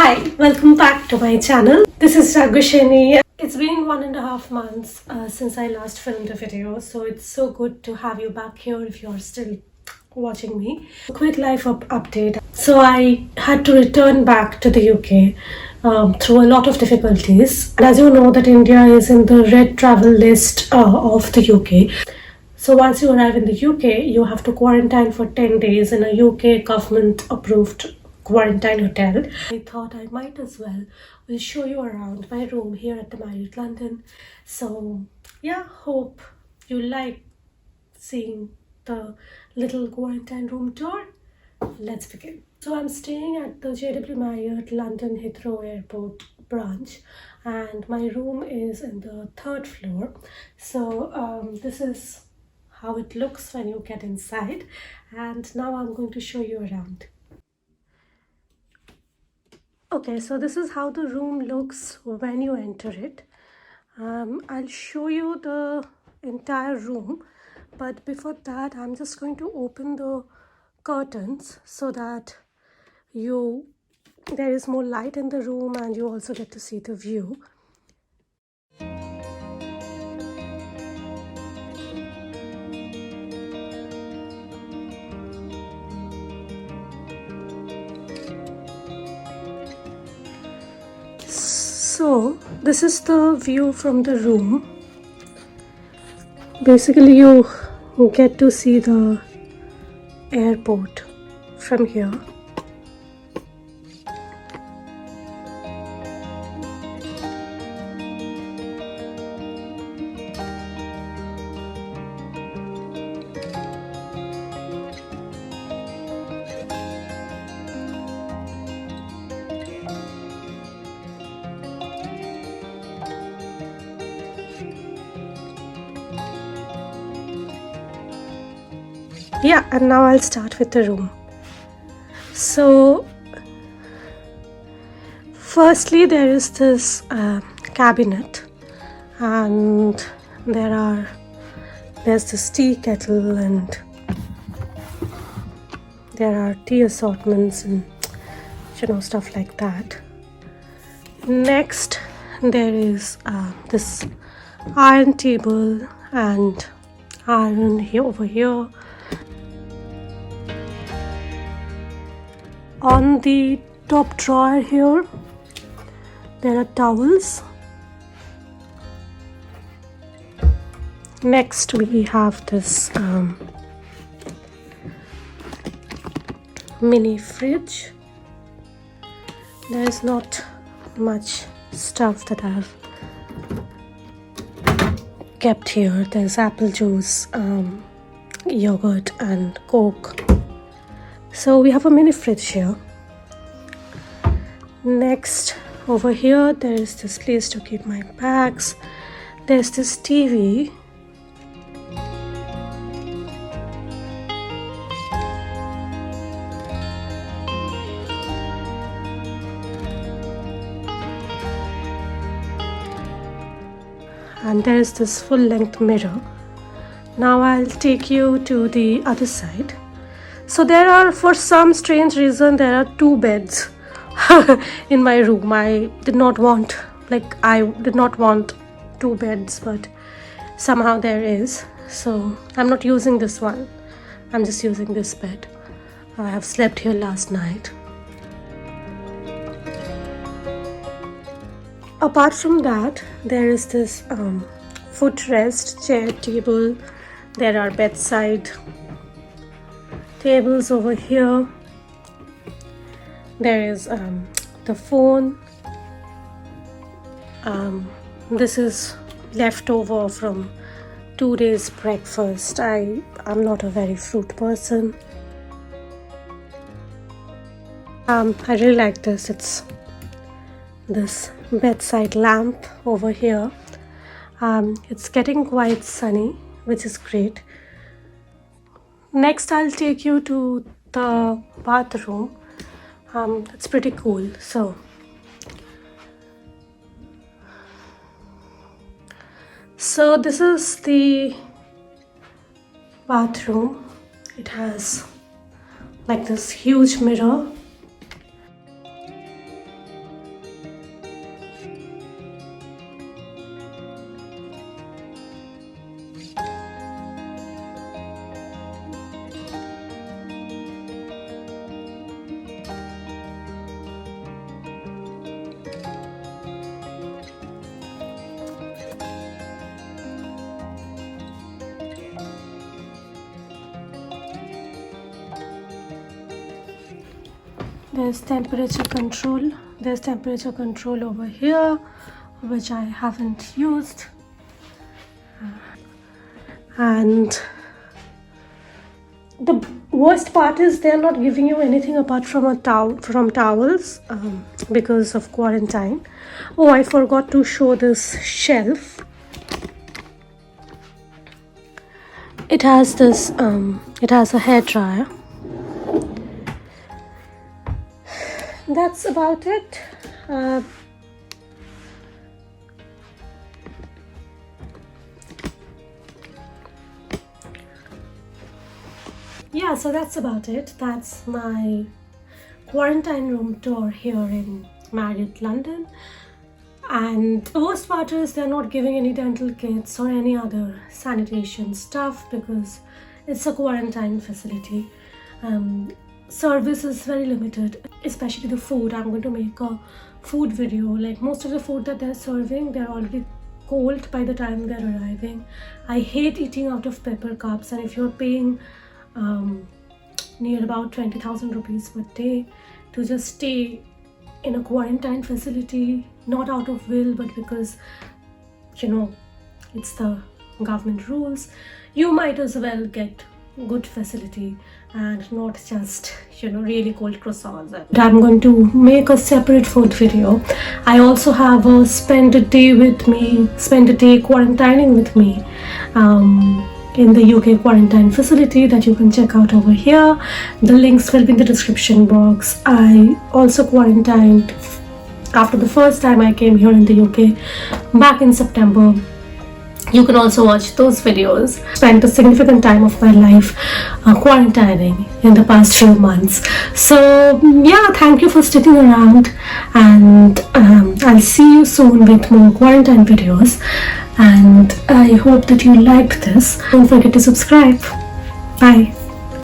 Hi, welcome back to my channel. This is Ragushini. It's been 1.5 months since I last filmed a video, so it's so good to have you back here if you're still watching me. A quick life update. So I had to return back to the UK through a lot of difficulties. And as you know that India is in the red travel list of the UK. So once you arrive in the UK, you have to quarantine for 10 days in a UK government approved quarantine hotel. I thought I might as well will show you around my room here at the Marriott London. So yeah, hope you like seeing the little quarantine room tour. Let's begin. So I'm staying at the JW Marriott London Heathrow Airport branch, and my room is in the 3rd floor. So this is how it looks when you get inside, and now I'm going to show you around. Okay, so this is how the room looks when you enter it. I'll show you the entire room, but before that I'm just going to open the curtains so that there is more light in the room and you also get to see the view. So this is the view from the room. Basically you get to see the airport from here. Yeah, and now I'll start with the room. So firstly there is this cabinet, and there's this tea kettle, and there are tea assortments and stuff like that. Next there is this iron table and iron here over here. On the top drawer here, there are towels. Next we have this mini fridge. There is not much stuff that I've kept here. There's apple juice, yogurt and Coke. So we have a mini fridge here. Next, over here there is this place to keep my bags. There's this TV. And there is this full-length mirror. Now I'll take you to the other side. So for some strange reason, there are 2 beds in my room. I did not want 2 beds, but somehow there is. So I'm not using this one. I'm just using this bed. I have slept here last night. Apart from that, there is this footrest, chair, table. There are bedside tables over here. There is the phone. This is leftover from 2 days breakfast. I'm not a very fruit person. I really like this. It's this bedside lamp over here. It's getting quite sunny, which is great. Next I'll take you to the bathroom. It's pretty cool. So this is the bathroom. It has like this huge mirror. There's temperature control. There's temperature control over here, which I haven't used. And the worst part is they're not giving you anything apart from towels because of quarantine. Oh, I forgot to show this shelf. It has this it has a hair dryer. That's about it. Yeah, so that's about it. That's my quarantine room tour here in Marriott London. And the worst part is they're not giving any dental kits or any other sanitation stuff because it's a quarantine facility. Service is very limited, especially the food. I'm going to make a food video. Like most of the food that they're serving, they're already cold by the time they're arriving. I hate eating out of paper cups, and if you're paying near about 20,000 rupees per day to just stay in a quarantine facility, not out of will but because it's the government rules, you might as well get good facility and not just really cold croissants. I'm going to make a separate food video. I also have a spend a day quarantining with me in the UK quarantine facility that you can check out over here. The links will be in the description box. I also quarantined after the first time I came here in the UK back in September. You can also watch those videos. Spent a significant time of my life quarantining in the past few months. So yeah, thank you for sticking around, and I'll see you soon with more quarantine videos. And I hope that you liked this. Don't forget to subscribe. Bye.